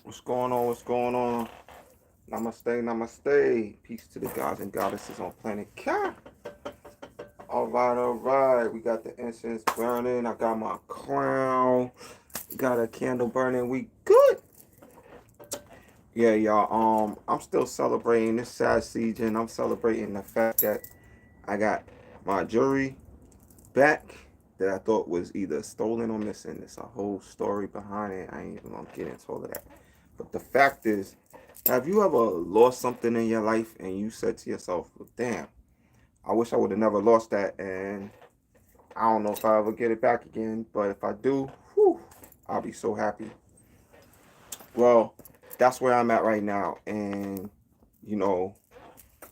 What's going on? What's going on? Namaste, namaste. Peace to the gods and goddesses on planet Ka. All right, all right. We got the incense burning. I got my crown. Got a candle burning. We good. Yeah, y'all. I'm still celebrating this sad season. I'm celebrating the fact that I got my jewelry back that I thought was either stolen or missing. There's a whole story behind it. I ain't even gonna get into all of that. But the fact is, have you ever lost something in your life and you said to yourself, well, damn, I wish I would have never lost that, and I don't know if I ever get it back again, but if I do, whew, I'll be so happy. Well, that's where I'm at right now, and you know,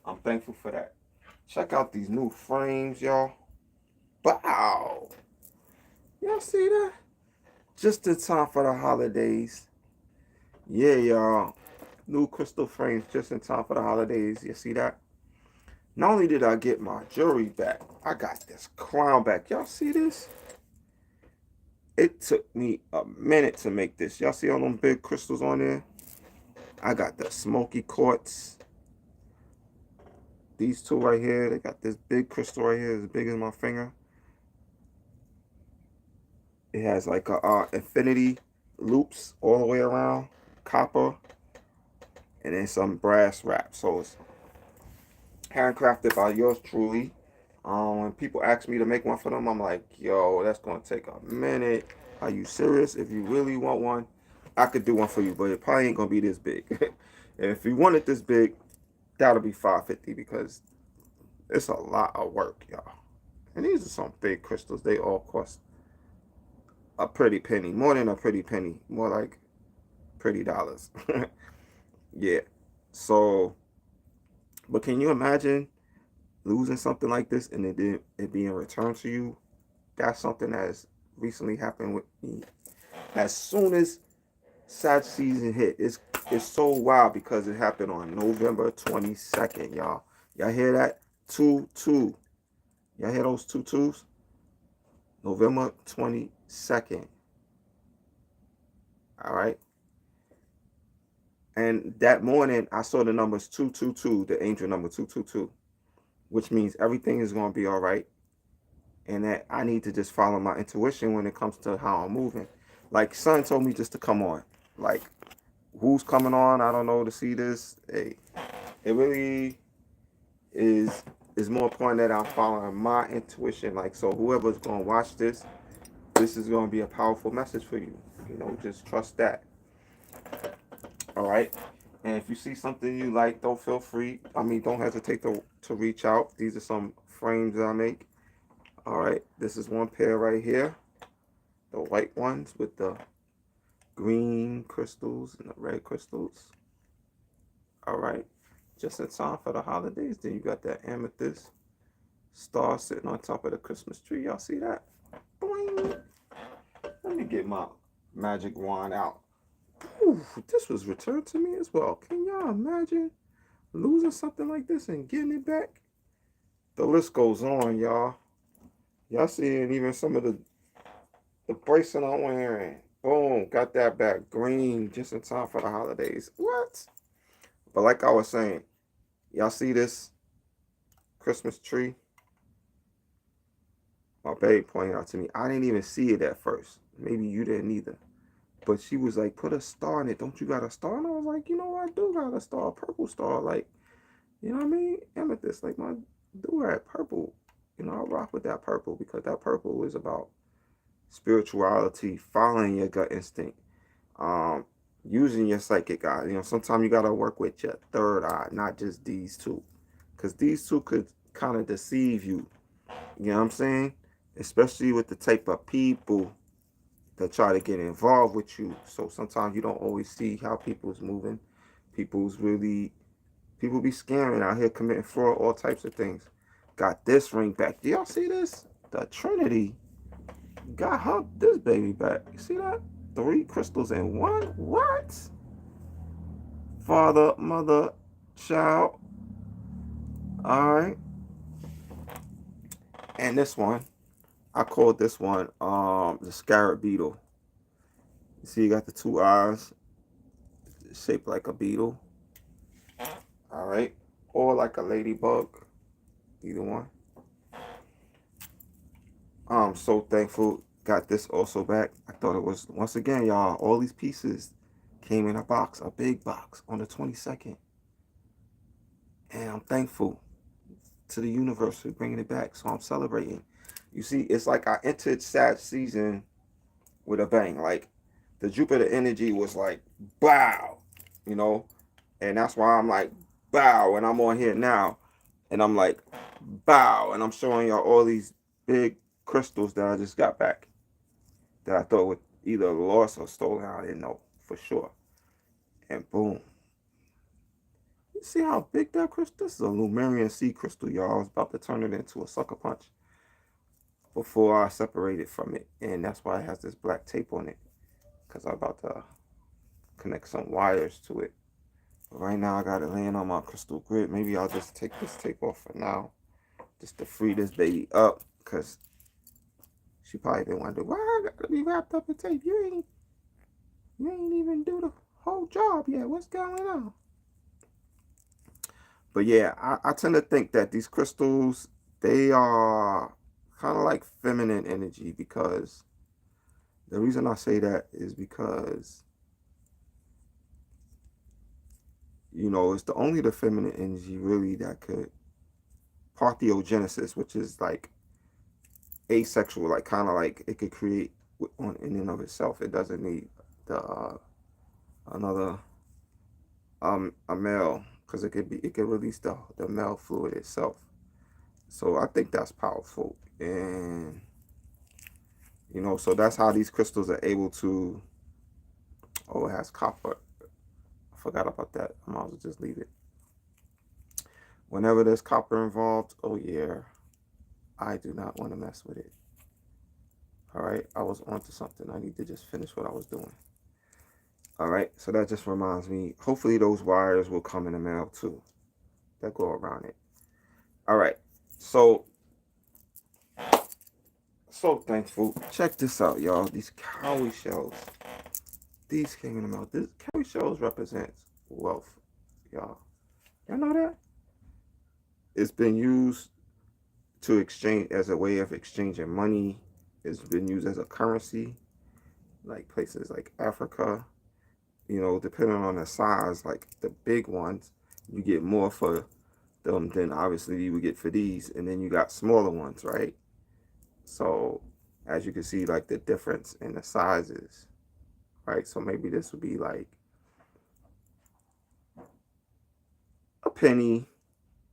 I'm thankful for that. Check out these new frames, y'all. Wow. Y'all see that? Just in time for the holidays. Yeah, y'all. New crystal frames just in time for the holidays. You see that? Not only did I get my jewelry back, I got this crown back. Y'all see this? It took me a minute to make this. Y'all see all them big crystals on there? I got the smoky quartz. These two right here, they got this big crystal right here as big as my finger. It has like a infinity loops all the way around, copper, and then some brass wrap. So it's handcrafted by yours truly. When people ask me to make one for them, I'm like, yo, that's gonna take a minute. Are you serious? If you really want one, I could do one for you, but it probably ain't gonna be this big. And if you want it this big, that'll be 550 because it's a lot of work, y'all. And these are some big crystals. They all cost a pretty penny, more than a pretty penny, more like pretty dollars. Yeah. So, but can you imagine losing something like this and it being returned to you? That's something that has recently happened with me. As soon as Sag season hit, it's so wild because it happened on November 22nd, y'all. Y'all hear that? 2-2. Y'all hear those two twos? November 22nd. All right. And that morning, I saw the numbers 222, the angel number 222, which means everything is going to be all right. And that I need to just follow my intuition when it comes to how I'm moving. Like, son told me just to come on. Like, who's coming on? I don't know to see this. Hey, it really is more important that I'm following my intuition. Like, so whoever's going to watch this, this is going to be a powerful message for you. You know, just trust that. All right. And if you see something you like, don't feel free. I mean, don't hesitate to reach out. These are some frames that I make. All right. This is one pair right here. The white ones with the green crystals and the red crystals. All right. Just in time for the holidays. Then you got that amethyst star sitting on top of the Christmas tree. Y'all see that? Boing. Let me get my magic wand out. Ooh, this was returned to me as well. Can y'all imagine losing something like this and getting it back? The list goes on, y'all. Y'all seeing even some of the bracelet I'm wearing. Boom, got that back. Green, just in time for the holidays. What? But like I was saying, y'all see this Christmas tree? My babe pointed out to me. I didn't even see it at first. Maybe you didn't either. But she was like, put a star in it. Don't you got a star? And I was like, you know, I do got a star, a purple star. Like, you know what I mean? Amethyst, like my do rag purple. You know, I rock with that purple because that purple is about spirituality, following your gut instinct, um, using your psychic eye. You know, sometimes you gotta work with your third eye, not just these two, because these two could kind of deceive you. You know what I'm saying? Especially with the type of people that try to get involved with you. So sometimes you don't always see how people's moving. People's really People be scamming out here, committing fraud, all types of things. Got this ring back. Do y'all see this? The Trinity got her this baby back. You see that? Three crystals in one? What? Father, mother, child. Alright. And this one, I called this one the scarab beetle. You see, you got the two eyes. shaped like a beetle. All right, or like a ladybug. Either one. I'm so thankful. Got this also back. I thought it was, once again, y'all, all these pieces came in a box, a big box, on the 22nd. And I'm thankful to the universe for bringing it back. So I'm celebrating. You see, it's like I entered Sag season with a bang. Like the Jupiter energy was like, bow, you know? And that's why I'm like, bow. And I'm on here now. And I'm like, bow. And I'm showing y'all all these big crystals that I just got back that I thought were either lost or stolen. I didn't know for sure. And boom. You see how big that crystal is? This is a Lumerian sea crystal, y'all. I was about to turn it into a sucker punch before I separated from it. And that's why it has this black tape on it. Because I'm about to connect some wires to it. But right now I got it laying on my crystal grid. Maybe I'll just take this tape off for now. Just to free this baby up. Because she probably been wondering, why I gotta be wrapped up in tape? You ain't even do the whole job yet. What's going on? But yeah, I tend to think that these crystals, they are kind of like feminine energy, because the reason I say that is because, you know, it's only the feminine energy really that could parthenogenesis, which is like asexual, like kind of like it could create on in and of itself. It doesn't need the another a male, because it could release the male fluid itself. So I think that's powerful. And you know, so that's how these crystals are able to, oh, it has copper. I forgot about that. I might as well just leave it. Whenever there's copper involved, oh yeah, I do not want to mess with it. All right, I was onto something. I need to just finish what I was doing. All right, so that just reminds me, hopefully those wires will come in the mail too, that go around it. All right, so thankful. Check this out, y'all. These cowrie shells, these came in the mail. This cowrie shells represents wealth, y'all. Y'all know that? It's been used to exchange as a way of exchanging money. It's been used as a currency, like places like Africa. You know, depending on the size, like the big ones, you get more for them than obviously you would get for these. And then you got smaller ones, right? So as you can see, like the difference in the sizes, right? So maybe this would be like a penny.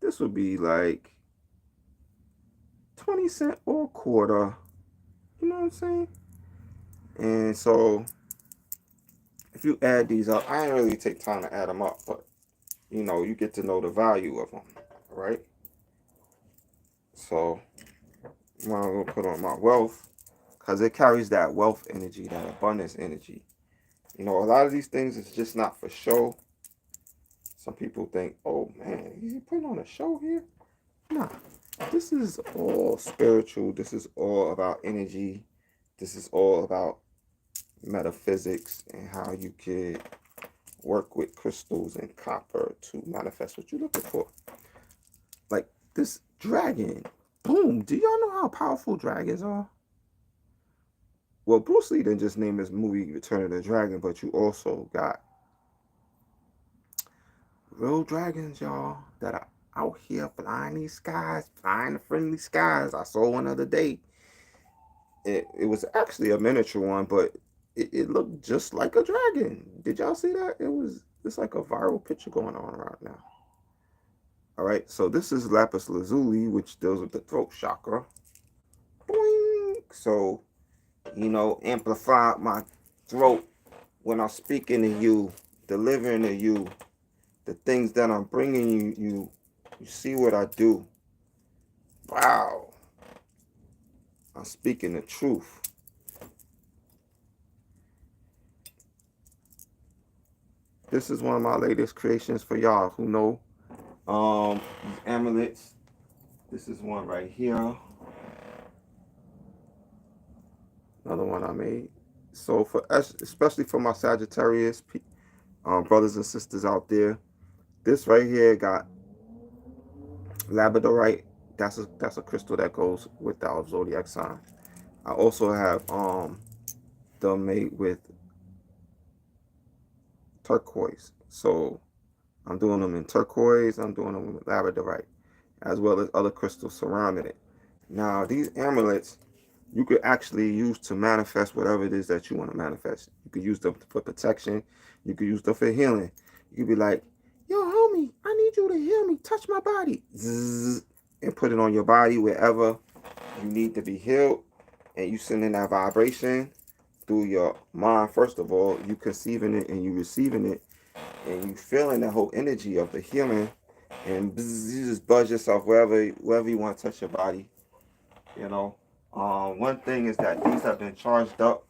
This would be like 20 cents or a quarter. You know what I'm saying? And so if you add these up, I ain't really take time to add them up, but you know, you get to know the value of them, right? So I'm gonna put on my wealth, because it carries that wealth energy, that abundance energy. You know, a lot of these things is just not for show. Some people think, oh man, is he putting on a show here? Nah, this is all spiritual. This is all about energy. This is all about metaphysics and how you could work with crystals and copper to manifest what you're looking for. Like this dragon, boom. Do y'all know how powerful dragons are? Well, Bruce Lee didn't just name his movie Return of the Dragon, but you also got real dragons, y'all, that are out here flying these skies, flying the friendly skies. I saw one the other day. It was actually a miniature one, but it looked just like a dragon. Did y'all see that? It's like a viral picture going on right now. All right, so this is lapis lazuli, which deals with the throat chakra. Boing. So, you know, amplify my throat when I'm speaking to you, delivering to you the things that I'm bringing you. You see what I do? Wow. I'm speaking the truth. This is one of my latest creations for y'all who know. These amulets. This is one right here. Another one I made. So for us, especially for my Sagittarius brothers and sisters out there. This right here got labradorite. That's a crystal that goes with our zodiac sign. I also have them made with turquoise. So I'm doing them in turquoise. I'm doing them with labradorite, as well as other crystals surrounding it. Now these amulets you could actually use to manifest whatever it is that you want to manifest. You could use them for protection. You could use them for healing. You could be like, yo, homie, I need you to heal me. Touch my body. Zzz, and put it on your body wherever you need to be healed. And you send in that vibration through your mind. First of all, you conceiving it and you receiving it. And you feeling that whole energy of the healing. And bzz, you just buzz yourself wherever you want to touch your body. You know, one thing is that these have been charged up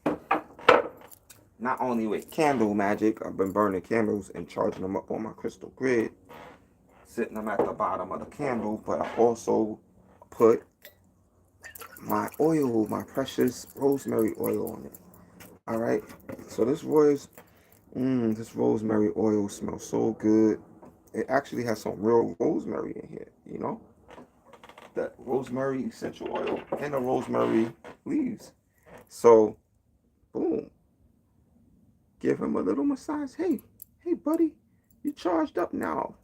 not only with candle magic. I've been burning candles and charging them up on my crystal grid, sitting them at the bottom of the candle, but I also put my oil, my precious rosemary oil on it. All right, so this rosemary oil smells so good. It actually has some real rosemary in here, you know, that rosemary essential oil and the rosemary leaves. So boom, give him a little massage. Hey, buddy, you charged up now.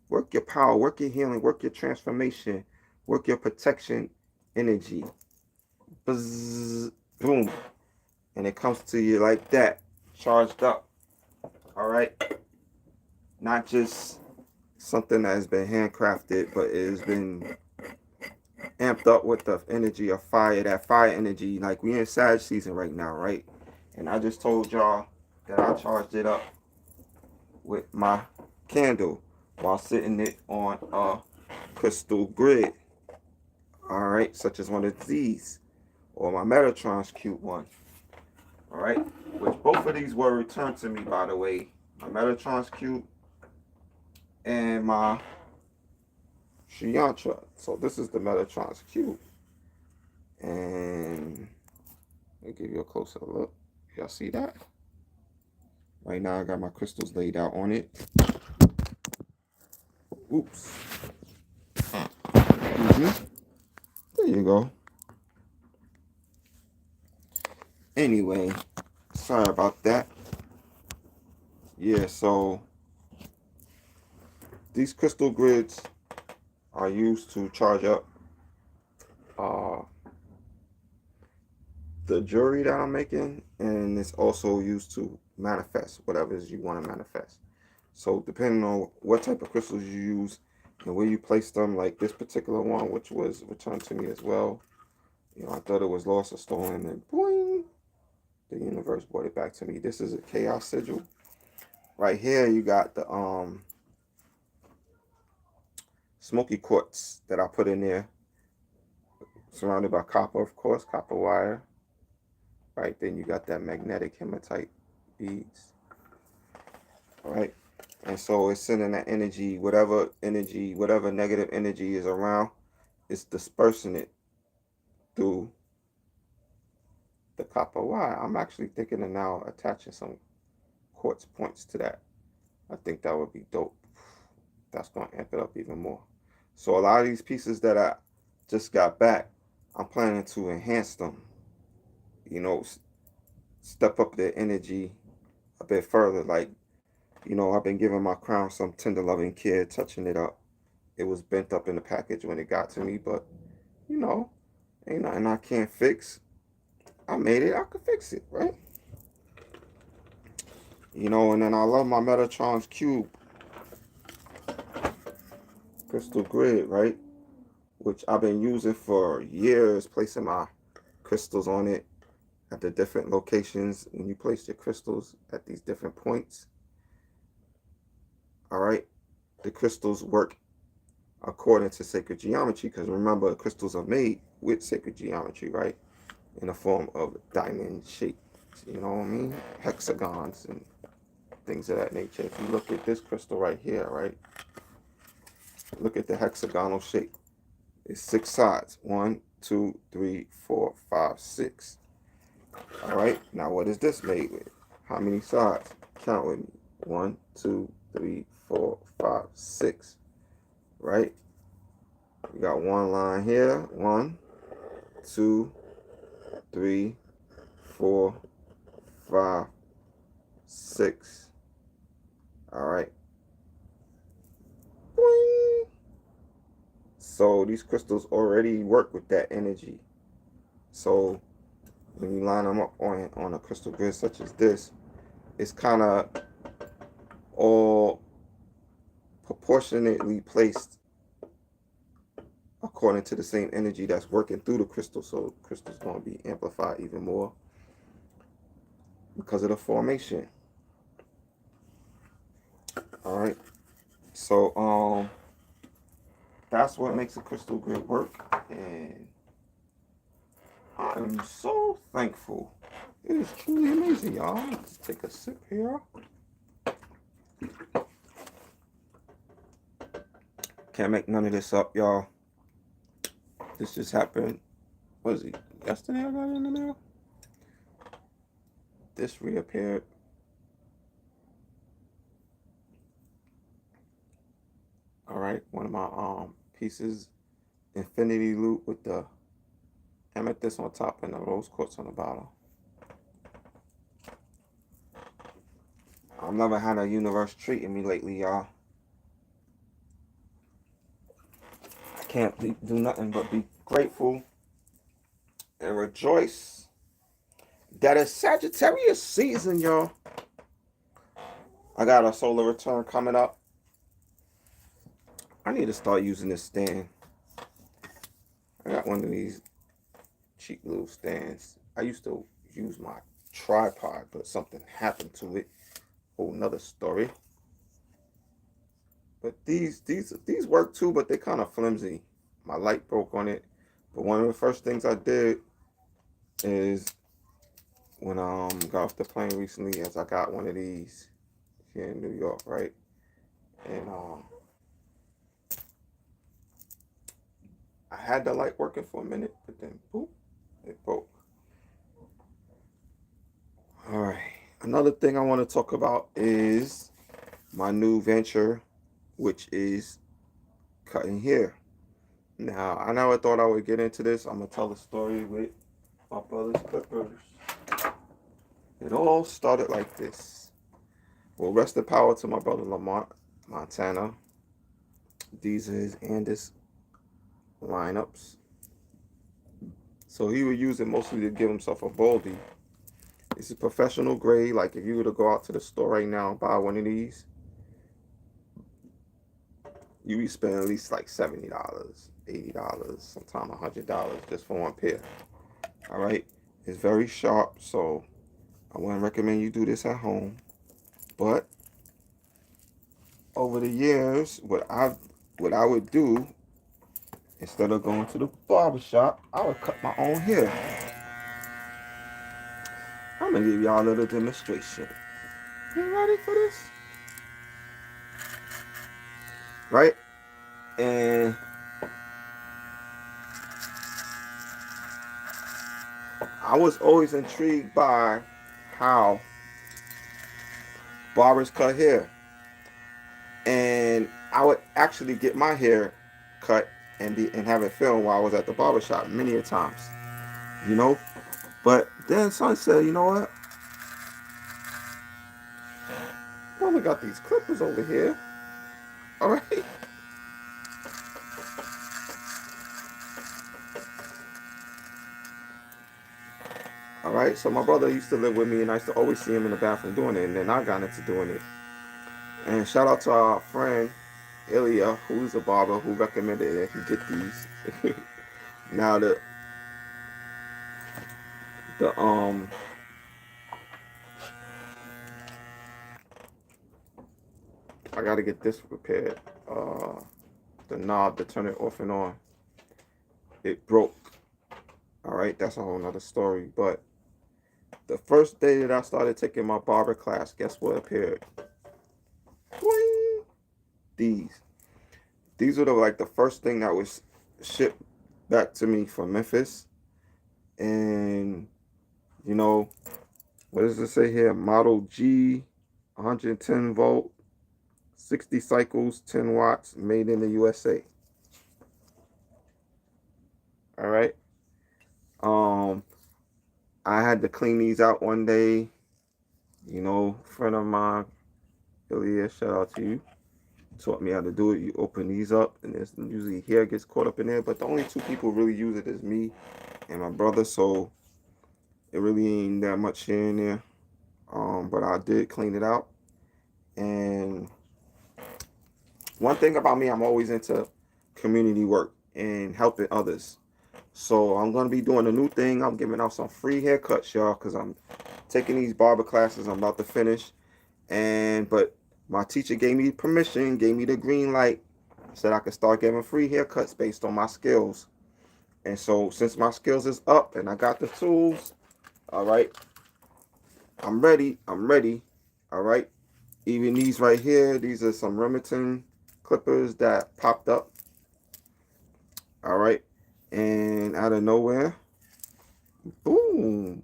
Work your power, work your healing, work your transformation, work your protection energy. Buzz, boom. And it comes to you like that, charged up. All right? Not just something that has been handcrafted, but it has been amped up with the energy of fire, that fire energy. Like we in Sag season right now, right? And I just told y'all that I charged it up with my candle while sitting it on a crystal grid. All right, such as one of these, or my Metatron's cute one. All right, which both of these were returned to me, by the way. My Metatron's cute and my Shiantra. So this is the Metatron's cute, and let me give you a closer look. Y'all see that? Right now, I got my crystals laid out on it. Oops. There you go. Anyway, sorry about that. Yeah, so these crystal grids are used to charge up uh, the jewelry that I'm making, and it's also used to manifest whatever it is you want to manifest. So depending on what type of crystals you use and where you place them, like this particular one, which was returned to me as well. You know, I thought it was lost or stolen, and boing, the universe brought it back to me. This is a chaos sigil. Right here, you got the smoky quartz that I put in there, surrounded by copper, of course, copper wire. Right, then you got that magnetic hematite beads. All right, and so it's sending that energy, whatever negative energy is around, it's dispersing it through the copper wire. I'm actually thinking of now attaching some quartz points to that. I think that would be dope. That's going to amp it up even more. So a lot of these pieces that I just got back, I'm planning to enhance them. You know, step up their energy a bit further. Like, you know, I've been giving my crown some tender loving care, touching it up. It was bent up in the package when it got to me, but you know, ain't nothing I can't fix. I made it, I could fix it, right? You know, and then I love my Metatron's cube crystal grid, right? Which I've been using for years, placing my crystals on it at the different locations. When you place your crystals at these different points, all right, the crystals work according to sacred geometry, because remember, crystals are made with sacred geometry, right? In the form of diamond shapes, you know what I mean? Hexagons and things of that nature. If you look at this crystal right here, right? Look at the hexagonal shape. It's 6 sides. 1, 2, 3, 4, 5, 6. All right. Now, what is this made with? How many sides? Count with me. 1, 2, 3, 4, 5, 6. Right? We got one line here. 1, 2, 3, 4, 5, 6. All right. Boing. So these crystals already work with that energy. So when you line them up on a crystal grid such as this, it's kind of all proportionately placed according to the same energy that's working through the crystal. So the crystal's going to be amplified even more because of the formation. All right. So that's what makes a crystal grid work, and I am so thankful. It is truly amazing, y'all. Let's take a sip here. Can't make none of this up, y'all. This just happened. What is it? Yesterday I got it in the mail. This reappeared. All right, one of my pieces, infinity loop with the amethyst on top and the rose quartz on the bottom. I've never had a universe treating me lately, y'all. I can't do nothing but be grateful and rejoice that it's Sagittarius season, y'all. I got a solar return coming up. I need to start using this stand. I got one of these cheap little stands. I used to use my tripod, but something happened to it. Whole nother story. But these work too, but they're kind of flimsy. My light broke on it. But one of the first things I did is when I got off the plane recently, as I got one of these here in New York, right? And I had the light working for a minute, but then boop, it broke. All right. Another thing I want to talk about is my new venture, which is cutting hair. Now, I never thought I would get into this. I'm going to tell the story with my brother's clippers. It all started like this. Well, rest in power to my brother Lamont, Montana. These are his Andis lineups. So he would use it mostly to give himself a baldy. This is professional grade. Like if you were to go out to the store right now and buy one of these, you be spending at least like $70, $80, sometimes $100 just for one pair. All right, it's very sharp, so I wouldn't recommend you do this at home. But over the years, what I would do, instead of going to the barber shop, I would cut my own hair. I'm gonna give y'all a little demonstration. You ready for this? Right? And I was always intrigued by how barbers cut hair. And I would actually get my hair cut and have it filmed while I was at the barber shop many a times. You know? But then son said, you know what? Well, we got these clippers over here. Alright. Alright, so my brother used to live with me and I used to always see him in the bathroom doing it, and then I got into doing it. And shout out to our friend Ilya, who's a barber, who recommended that he get these. Now the I gotta get this repaired. The knob to turn it off and on, it broke. Alright, that's a whole nother story. But the first day that I started taking my barber class, guess what appeared? Boing! These were like the first thing that was shipped back to me from Memphis. And you know, what does it say here? Model G 110 volt, 60 cycles, 10 watts, made in the USA. All right. Um, I had to clean these out one day. You know, friend of mine, Ilya, shout out to you, taught me how to do it. You open these up, and there's usually hair gets caught up in there. But the only two people really use it is me and my brother. So it really ain't that much here and there. But I did clean it out. And one thing about me, I'm always into community work and helping others. So I'm gonna be doing a new thing. I'm giving out some free haircuts, y'all, because I'm taking these barber classes. I'm about to finish, but my teacher gave me permission, gave me the green light, said I could start giving free haircuts based on my skills. And so since my skills is up and I got the tools, all right, I'm ready. I'm ready. All right. Even these right here, these are some Remington clippers that popped up. All right. And out of nowhere, boom.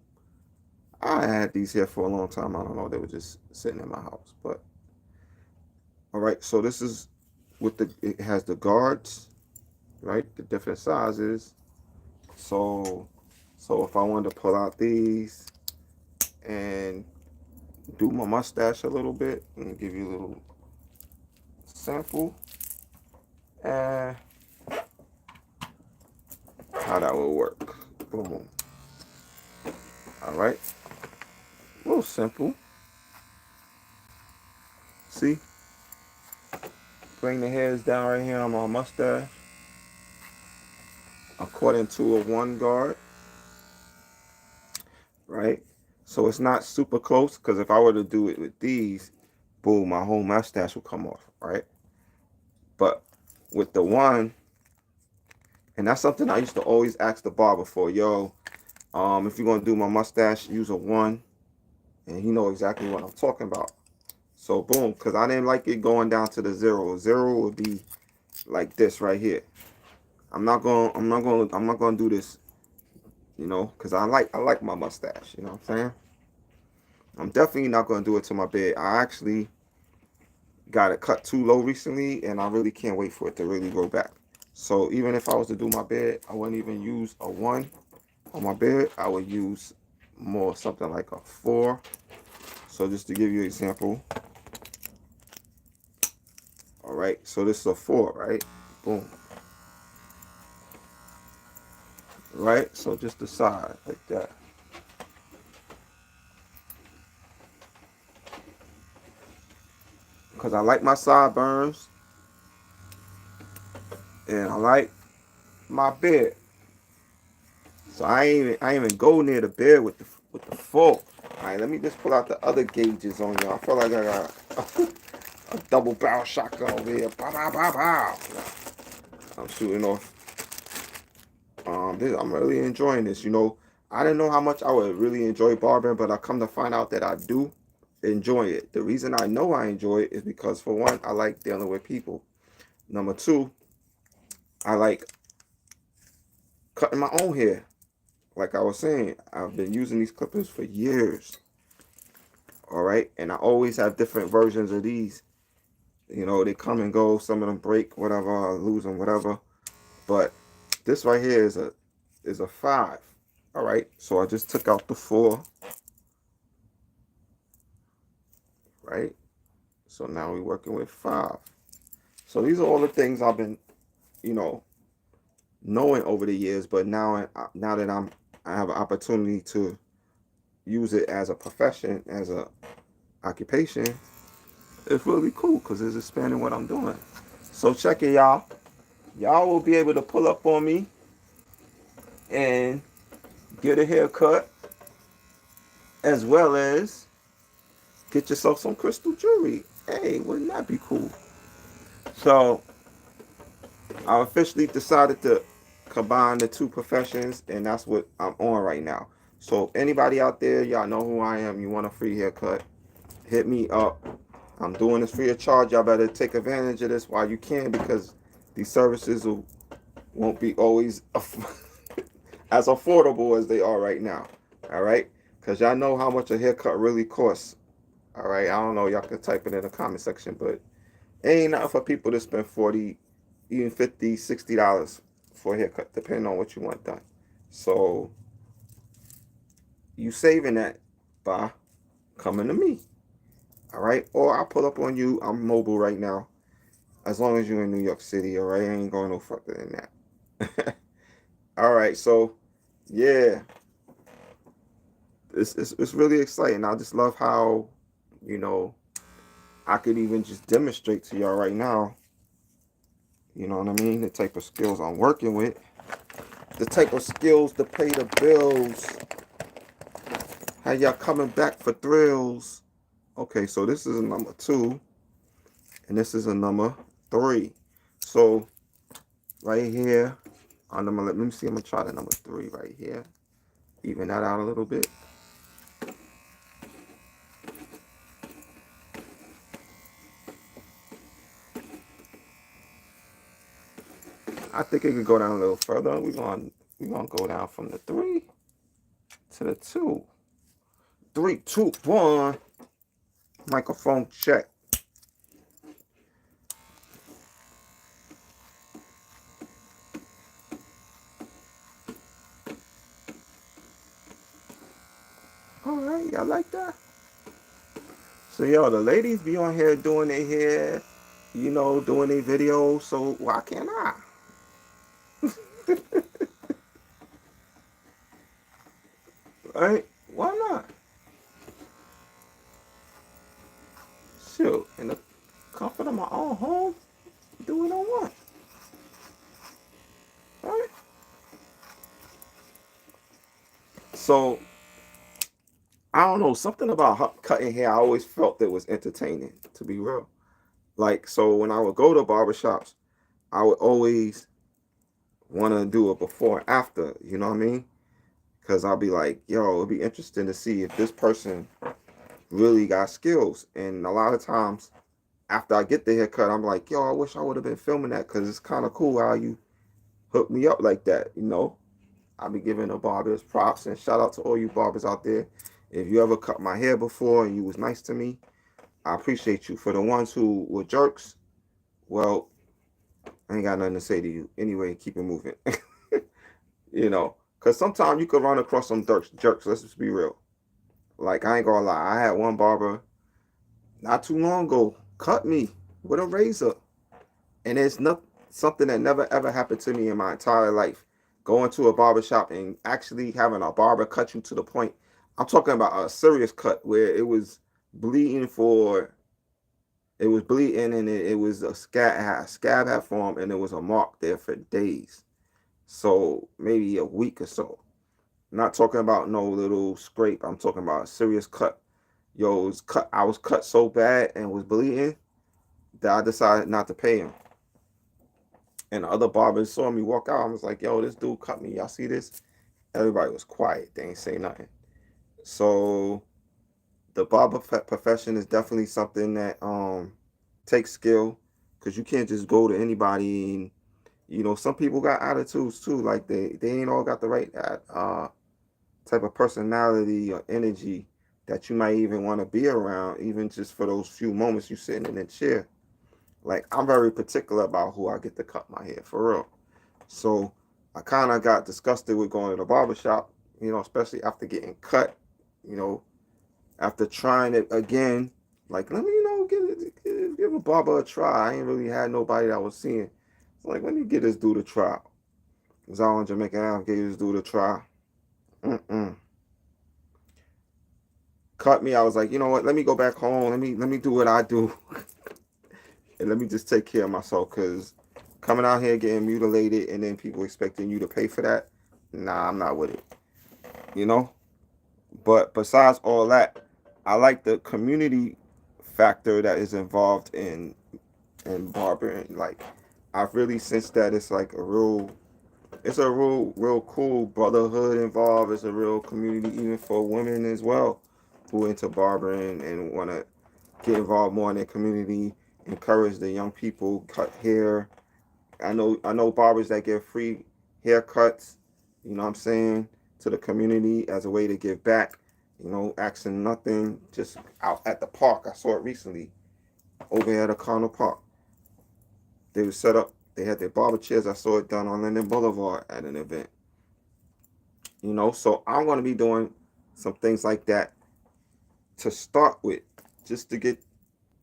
I had these here for a long time. I don't know. They were just sitting in my house. But all right. So this is with it has the guards, right? The different sizes. So if I wanted to pull out these and do my mustache a little bit and give you a little sample and how that will work. Boom. All right. A little simple. See? Bring the hairs down right here on my mustache according to a one guard. Right? So it's not super close because if I were to do it with these, boom, my whole mustache will come off. Right? But with the one, and that's something I used to always ask the barber for, yo, if you're gonna do my mustache, use a one, and he know exactly what I'm talking about. So boom, because I didn't like it going down to the zero. Zero would be like this right here. I'm not gonna do this, you know, because I like my mustache, you know what I'm saying? I'm definitely not gonna do it to my beard. I actually got it cut too low recently, and I really can't wait for it to really grow back. So even if I was to do my beard, I wouldn't even use a one on my beard. I would use more something like a four. So just to give you an example. All right, so this is a four, right? Boom. Right, so just the side like that. Because I like my sideburns and I like my beard. So I ain't even go near the beard with the full. All right, let me just pull out the other gauges on y'all. I feel like I got a double barrel shotgun over here. Bow, bow, bow, bow. I'm shooting off. I'm really enjoying this. You know, I didn't know how much I would really enjoy barbering, but I come to find out that I do enjoy it. The reason I know I enjoy it is because, for one, I like dealing with people. Number two, I like cutting my own hair. Like I was saying, I've been using these clippers for years. All right, and I always have different versions of these. You know, they come and go. Some of them break, whatever, I lose them, whatever. But this right here is a five. All right, so I just took out the four. Right, so now we're working with five. So these are all the things I've been, you know, knowing over the years. But now that I have an opportunity to use it as a profession, as a occupation, it's really cool because it's expanding what I'm doing. So check it, y'all. Y'all will be able to pull up on me and get a haircut, as well as get yourself some crystal jewelry. Hey, wouldn't that be cool? So I officially decided to combine the two professions, and that's what I'm on right now. So if anybody out there, y'all know who I am, you want a free haircut, hit me up. I'm doing this free of charge. Y'all better take advantage of this while you can, because these services won't be always as affordable as they are right now. All right? Because y'all know how much a haircut really costs. All right, I don't know. Y'all can type it in the comment section, but it ain't nothing for people to spend 40, even 50, $60 for a haircut, depending on what you want done. So you saving that by coming to me. All right, or I'll pull up on you. I'm mobile right now. As long as you're in New York City, all right? I ain't going no further than that. All right, so yeah, it's really exciting. I just love how, you know, I could even just demonstrate to y'all right now, you know what I mean? The type of skills I'm working with, the type of skills to pay the bills, how y'all coming back for thrills. Okay, so this is a number 2, and this is a number 3. So right here, let me see, I'm gonna try the number 3 right here. Even that out a little bit. I think it could go down a little further. We're gonna go down from the 3 to the 2. 3, 2, 1. Microphone check. All right, y'all like that? So yo, the ladies be on here doing their hair, doing their videos. So why can't I? Right? Why not? Shoot, in the comfort of my own home, do what I want. Right? So I don't know, something about cutting hair. I always felt that was entertaining. To be real, like so when I would go to barbershops, I would always want to do it before and after. You know what I mean? Because I'll be like, yo, it'd be interesting to see if this person really got skills. And a lot of times after I get the haircut, I'm like, yo, I wish I would have been filming that because it's kind of cool how you hook me up like that. I'll be giving the barbers props, and shout out to all you barbers out there. If you ever cut my hair before and you was nice to me, I appreciate you. For the ones who were jerks, well, I ain't got nothing to say to you. Anyway, keep it moving. Because sometimes you could run across some jerks. Let's just be real. Like, I ain't gonna lie. I had one barber not too long ago cut me with a razor. And it's not something that never ever happened to me in my entire life. Going to a barber shop and actually having a barber cut you to the point. I'm talking about a serious cut where bleeding for it was bleeding, and it was a scab had formed, and there was a mark there for days. So maybe a week or so. Not talking about no little scrape. I'm talking about a serious cut. Yo, it was cut. I was cut so bad and was bleeding that I decided not to pay him. And the other barbers saw me walk out. I was like, yo, this dude cut me. Y'all see this? Everybody was quiet. They ain't say nothing. So the barber profession is definitely something that takes skill, because you can't just go to anybody. And some people got attitudes too. Like they ain't all got the right type of personality or energy that you might even want to be around, even just for those few moments you sitting in a chair. Like, I'm very particular about who I get to cut my hair, for real. So I kind of got disgusted with going to the barbershop, especially after getting cut, you know, after trying it again. Like, let me, give a barber a try. I ain't really had nobody that was seeing. It's like, let me get this dude a try. Because I on Jamaican Ave, gave this dude a try. Cut me. I was like, you know what? Let me go back home. Let me do what I do. And let me just take care of myself, because coming out here getting mutilated and then people expecting you to pay for that, nah, I'm not with it. But besides all that, I like the community factor that is involved in barbering. Like, I've really sensed that it's a real cool brotherhood involved. It's a real community even for women as well who into barbering and want to get involved more in their community, encourage the young people, cut hair. I know barbers that give free haircuts, you know what I'm saying, to the community as a way to give back. You know, asking nothing, just out at the park. I saw it recently over here at a Carnal Park. They were set up. They had their barber chairs. I saw it done on Linden Boulevard at an event. You know, so I'm going to be doing some things like that to start with, just to get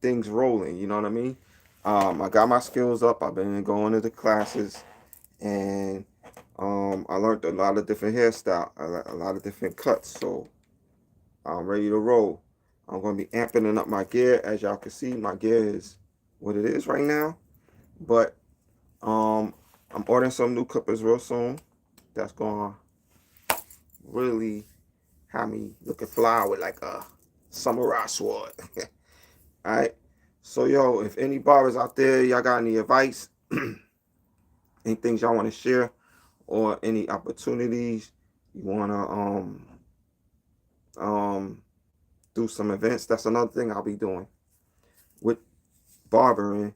things rolling. You know what I mean? I got my skills up. I've been going to the classes, and I learned a lot of different hairstyle, a lot of different cuts. So I'm ready to roll. I'm going to be amping up my gear. As y'all can see, my gear is what it is right now. But I'm ordering some new clippers real soon. That's going to really have me looking fly with like a samurai sword. Alright? So, yo, if any barbers out there, y'all got any advice, any things y'all want to share, or any opportunities you want to do some events, that's another thing I'll be doing with barbering.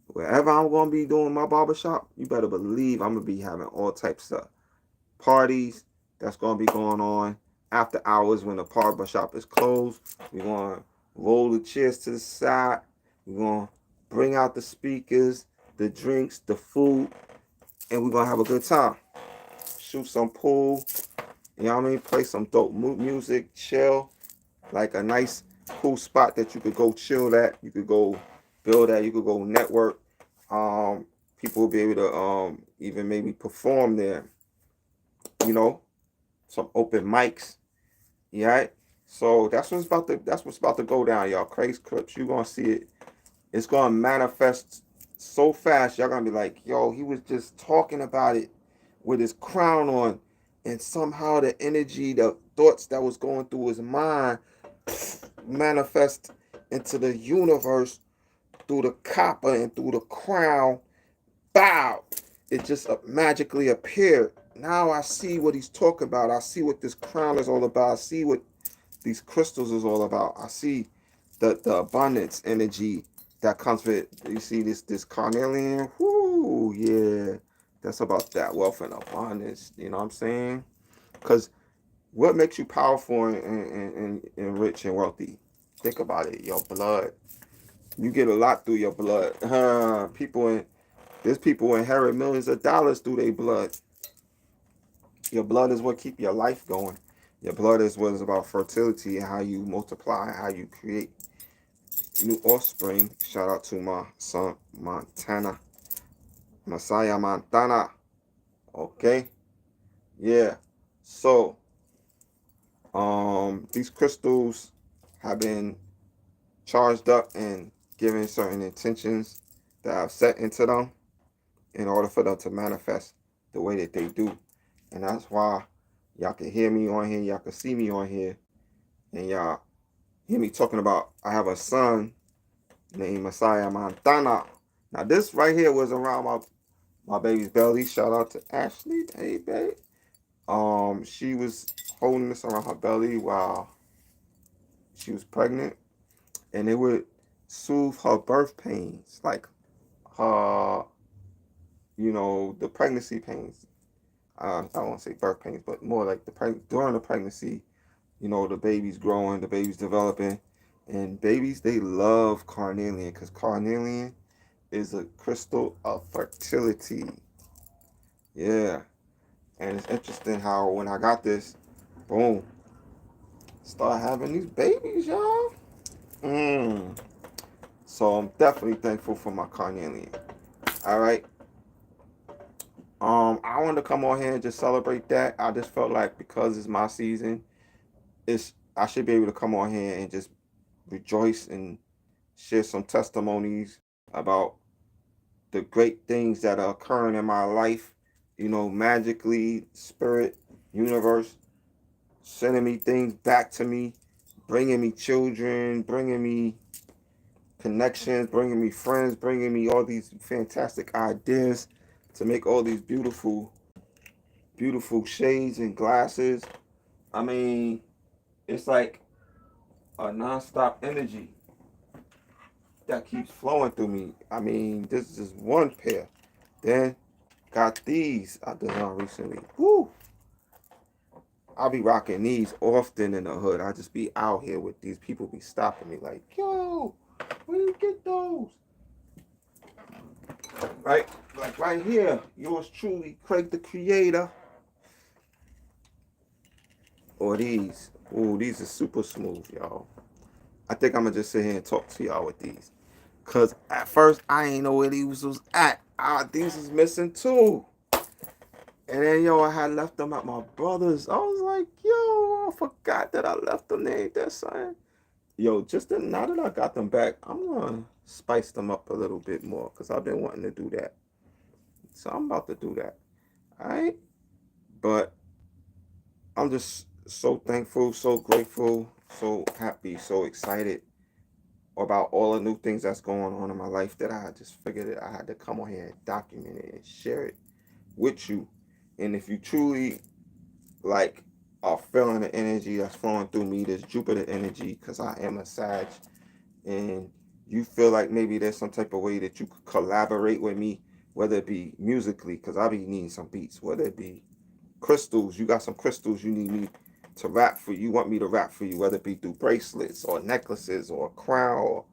Wherever I'm going to be doing my barbershop, you better believe I'm going to be having all types of parties that's going to be going on after hours when the barbershop is closed. We're going to roll the chairs to the side. We're going to bring out the speakers, the drinks, the food, and we're going to have a good time. Shoot some pool, you know what I mean? Play some dope music, chill. Like a nice, cool spot that you could go chill at. You could go build at. You could go network. People will be able to even maybe perform there. You know, some open mics. Yeah, right? So that's what's about to go down, y'all. Crazy Clips. You're gonna see it. It's gonna manifest so fast. Y'all gonna be like, yo, he was just talking about it with his crown on, and somehow the energy, the thoughts that was going through his mind manifest into the universe through the copper and through the crown. Bow! It just magically appeared. Now I see what he's talking about. I see what this crown is all about. I see what these crystals is all about. I see the abundance energy that comes with it. You see this carnelian. Whoo, yeah. That's about that wealth and abundance. You know what I'm saying? Because what makes you powerful and rich and wealthy? Think about it. Your blood. You get a lot through your blood. There's people who inherit millions of dollars through their blood. Your blood is what keep your life going. Your blood is what is about fertility and how you multiply, how you create new offspring. Shout out to my son, Montana. Messiah Montana. Okay? Yeah. So, these crystals have been charged up and given certain intentions that I've set into them in order for them to manifest the way that they do. And that's why y'all can hear me on here, y'all can see me on here, and y'all hear me talking about I have a son named Messiah Montana. Now this right here was around my baby's belly. Shout out to Ashley. Hey babe. She was holding this around her belly while she was pregnant, and it would soothe her birth pains, like her, the pregnancy pains. I won't say birth pains, but more like during the pregnancy, the baby's growing, the baby's developing, and babies, they love carnelian because carnelian is a crystal of fertility. Yeah, and it's interesting how when I got this, boom, start having these babies, y'all. So I'm definitely thankful for my carnelian. All right. I wanted to come on here and just celebrate that. I just felt like because it's my season, I should be able to come on here and just rejoice and share some testimonies about the great things that are occurring in my life. Magically, spirit, universe, sending me things back to me, bringing me children, bringing me connections, bringing me friends, bringing me all these fantastic ideas to make all these beautiful, beautiful shades and glasses. I mean, it's like a non-stop energy that keeps flowing through me. I mean, this is one pair. Then got these I designed recently. Woo! I'll be rocking these often in the hood. I just be out here with these people be stopping me like, yo, where you get those? Right? Like right here, yours truly, Craig the Creator. Or these. Ooh, these are super smooth, y'all. I think I'm gonna just sit here and talk to y'all with these. Cause at first I ain't know where these was at. These is missing too. And then yo, I had left them at my brother's. I was like, yo, I forgot that I left them there. Ain't that something? Yo, now that I got them back, I'm gonna spice them up a little bit more because I've been wanting to do that. So I'm about to do that. Alright? But I'm just so thankful, so grateful, so happy, so excited about all the new things that's going on in my life that I just figured that I had to come on here and document it and share it with you. And if you truly like are feeling the energy that's flowing through me, this Jupiter energy, because I am a Sag, and you feel like maybe there's some type of way that you could collaborate with me, whether it be musically, because I be needing some beats, whether it be crystals, you got some crystals you need me to rap for you, want me to rap for you, whether it be through bracelets or necklaces or a crown or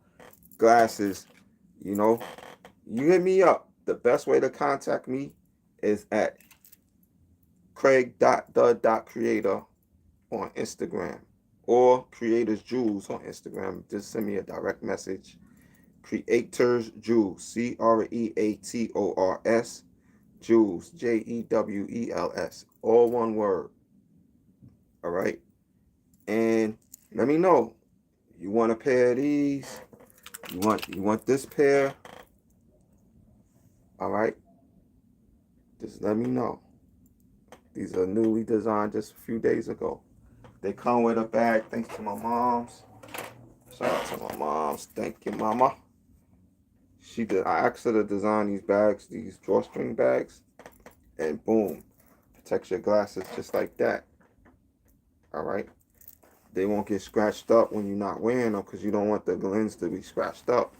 glasses, you know, you hit me up. The best way to contact me is at craig.the.creator on Instagram or Creators Jewels on Instagram. Just send me a direct message. Creators Jewels, Creators Jewels, Jewels, all one word. All right, and let me know. You want a pair of these? You want this pair? All right, just let me know. These are newly designed just a few days ago. They come with a bag. Thanks to my mom's. Shout out to my mom's. Thank you, mama. She did. I asked her to design these bags, these drawstring bags, and boom, protects your glasses just like that. All right. They won't get scratched up when you're not wearing them because you don't want the lens to be scratched up,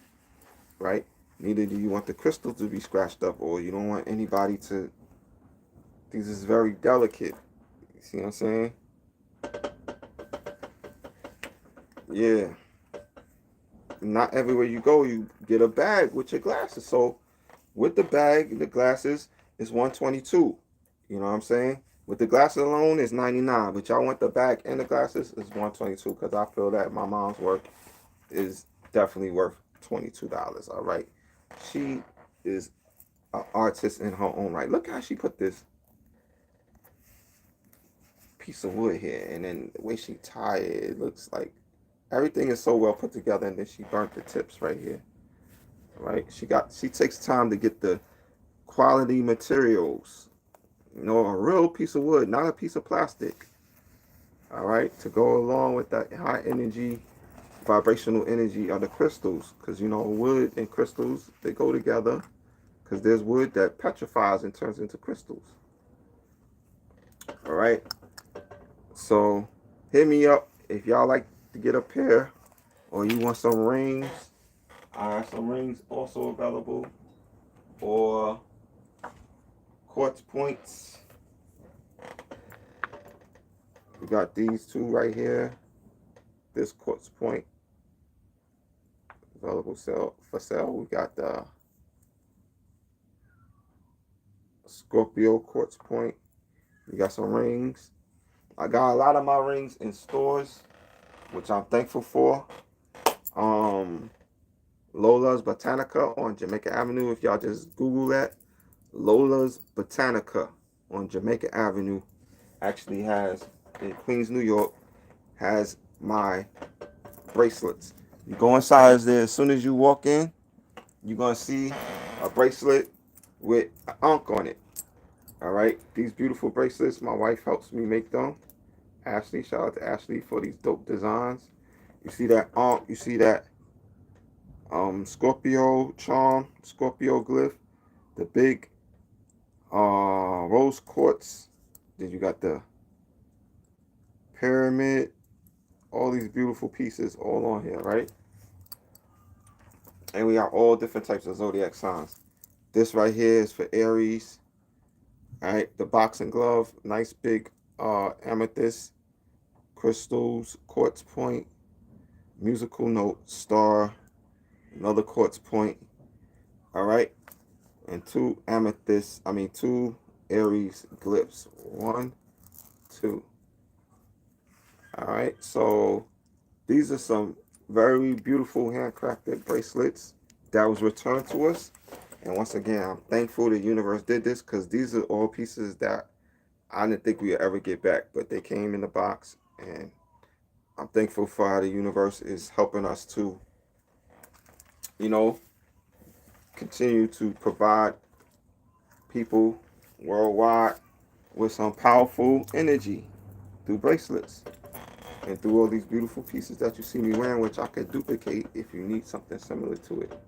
right? Neither do you want the crystal to be scratched up, or you don't want anybody to. This is very delicate. You see what I'm saying? Yeah. Not everywhere you go, you get a bag with your glasses. So with the bag, the glasses is 122. You know what I'm saying? With the glasses alone is 99. But y'all want the bag and the glasses is 122 because I feel that my mom's work is definitely worth $22. All right. She is an artist in her own right. Look how she put this piece of wood here, and then the way she tied it, it looks like everything is so well put together, and then she burnt the tips right here. Right? She takes time to get the quality materials. You know, a real piece of wood, not a piece of plastic. All right, to go along with that high energy, vibrational energy of the crystals, because you know wood and crystals they go together. Because there's wood that petrifies and turns into crystals. All right. So hit me up if y'all like to get a pair, or you want some rings. I have some rings also available, or quartz points. We got these two right here. This quartz point available for sale. We got the Scorpio quartz point. We got some rings. I got a lot of my rings in stores, which I'm thankful for. Lola's Botanica on Jamaica Avenue. If y'all just Google that, Lola's Botanica on Jamaica Avenue actually has, in Queens, New York, has my bracelets. You go inside there, as soon as you walk in, you're going to see a bracelet with an ankh on it. All right, these beautiful bracelets, my wife helps me make them. Ashley, shout out to Ashley for these dope designs. You see that ankh, you see that Scorpio charm, Scorpio glyph, the big rose quartz. Then you got the pyramid, all these beautiful pieces all on here, right? And we got all different types of zodiac signs. This right here is for Aries. All right, the boxing glove, nice big amethyst, crystals, quartz point, musical note, star, another quartz point. All right, and two amethyst. I mean two Aries glyphs. One, two. All right, so these are some very beautiful handcrafted bracelets that was returned to us. And once again, I'm thankful the universe did this because these are all pieces that I didn't think we would ever get back, but they came in the box. And I'm thankful for how the universe is helping us to, you know, continue to provide people worldwide with some powerful energy through bracelets and through all these beautiful pieces that you see me wearing, which I could duplicate if you need something similar to it.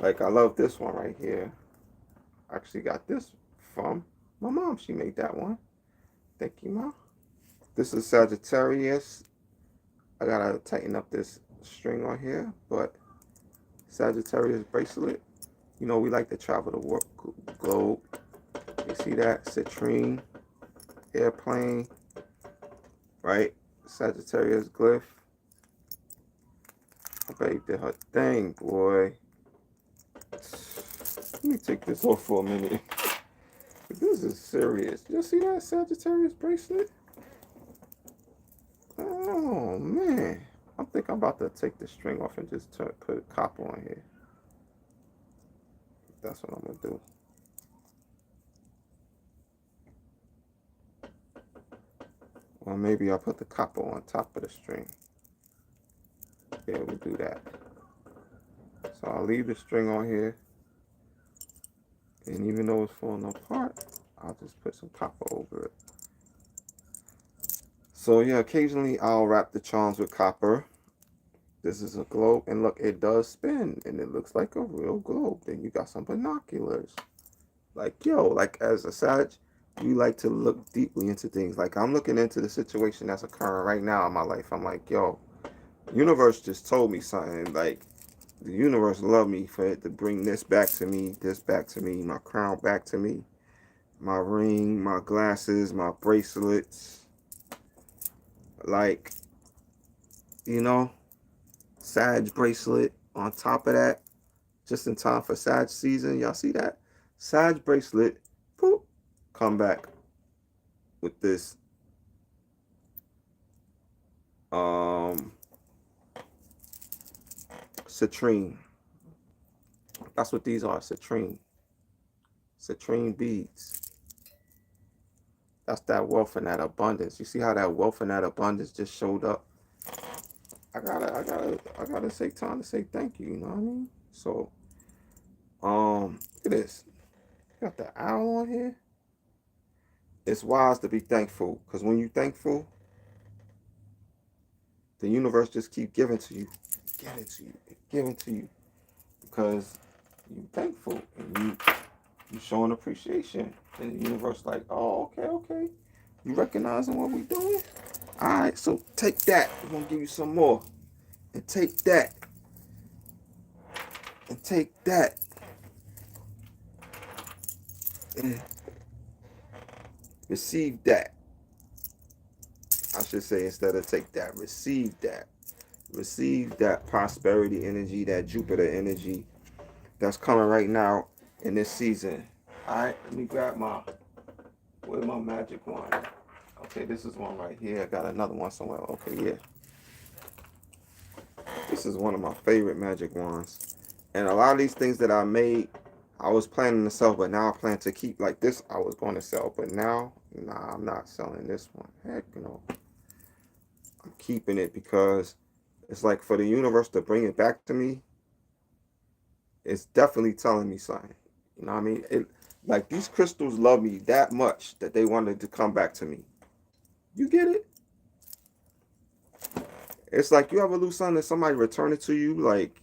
Like I love this one right here. I actually got this from my mom. She made that one. Thank you, Mom. This is Sagittarius. I gotta tighten up this string on here, but Sagittarius bracelet. You know, we like to travel the globe. You see that? Citrine, airplane, right? Sagittarius glyph. I bet you did her thing, boy. Let me take this off for a minute. This is serious. You see that Sagittarius bracelet? Oh, man. I think I'm about to take the string off and just put a copper on here. That's what I'm going to do. Or maybe I'll put the copper on top of the string. Yeah, we'll do that. So I'll leave the string on here. And even though it's falling apart, I'll just put some copper over it. So yeah, occasionally I'll wrap the charms with copper. This is a globe, and look, it does spin, and it looks like a real globe. Then you got some binoculars. Like, yo, like as a Sag, you like to look deeply into things. Like I'm looking into the situation that's occurring right now in my life. I'm like, yo, universe just told me something. Like the universe loved me for it to bring this back to me, my crown back to me, my ring, my glasses, my bracelets. Like, you know, Sag bracelet on top of that, just in time for Sag season. Y'all see that? Sag bracelet, poop, come back with this citrine. That's what these are, citrine. Citrine beads. That's that wealth and that abundance. You see how that wealth and that abundance just showed up? I gotta take time to say thank you, you know what I mean? So, look at this. Got the owl on here. It's wise to be thankful, because when you're thankful, the universe just keep giving to you, giving to you, because you're thankful and you showing appreciation. And the universe like, oh, okay, you recognizing what we doing? All right, so take that. We're gonna give you some more, and take that, and take that, and receive that. I should say, instead of take that, receive that. Receive that prosperity energy, that Jupiter energy that's coming right now in this season. All right, let me grab where's my magic wand? Okay, this is one right here. I got another one somewhere. Okay, yeah. This is one of my favorite magic wands. And a lot of these things that I made, I was planning to sell, but now I plan to keep. Like this, I was going to sell, but now, nah, I'm not selling this one. Heck no. I'm keeping it because it's like for the universe to bring it back to me, it's definitely telling me something. You know what I mean? Like these crystals love me that much that they wanted to come back to me. You get it? It's like you ever lose something and somebody return it to you, like,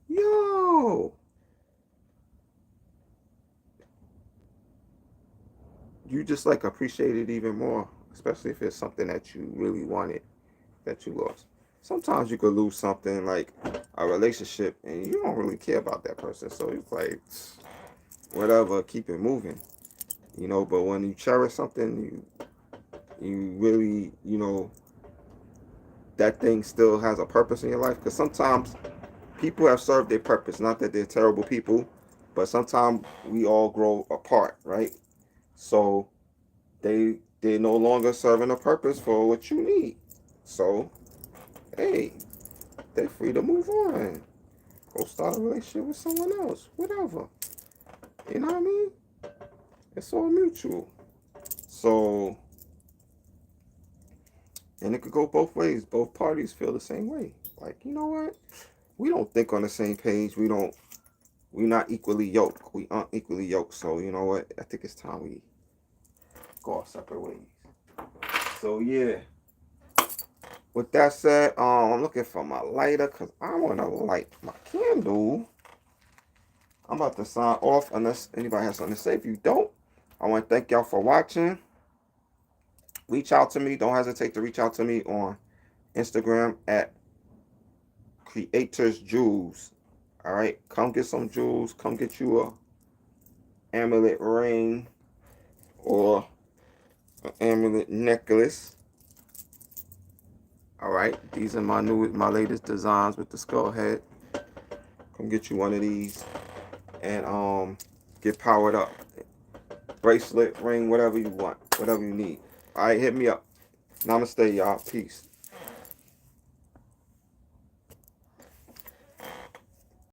yo, you just like appreciate it even more, especially if it's something that you really wanted that you lost. Sometimes you could lose something like a relationship and you don't really care about that person, so it's like whatever, keep it moving, you know. But when you cherish something, you really, you know, that thing still has a purpose in your life. Because sometimes people have served their purpose. Not that they're terrible people, but sometimes we all grow apart, right? So they're no longer serving a purpose for what you need. So hey, they're free to move on. Go start a relationship with someone else. Whatever. You know what I mean? It's all mutual. So, and it could go both ways. Both parties feel the same way. Like, you know what? We don't think on the same page. We're not equally yoked. We aren't equally yoked. So, you know what? I think it's time we go our separate ways. So, yeah. With that said, I'm looking for my lighter because I want to light my candle. I'm about to sign off unless anybody has something to say. If you don't, I want to thank y'all for watching. Reach out to me. Don't hesitate to reach out to me on Instagram at Creators Jewels. All right, come get some jewels. Come get you a amulet ring or an amulet necklace. All right, these are my latest designs with the skull head. Come get you one of these and get powered up. Bracelet, ring, whatever you want, whatever you need. All right, hit me up. Namaste, y'all. Peace.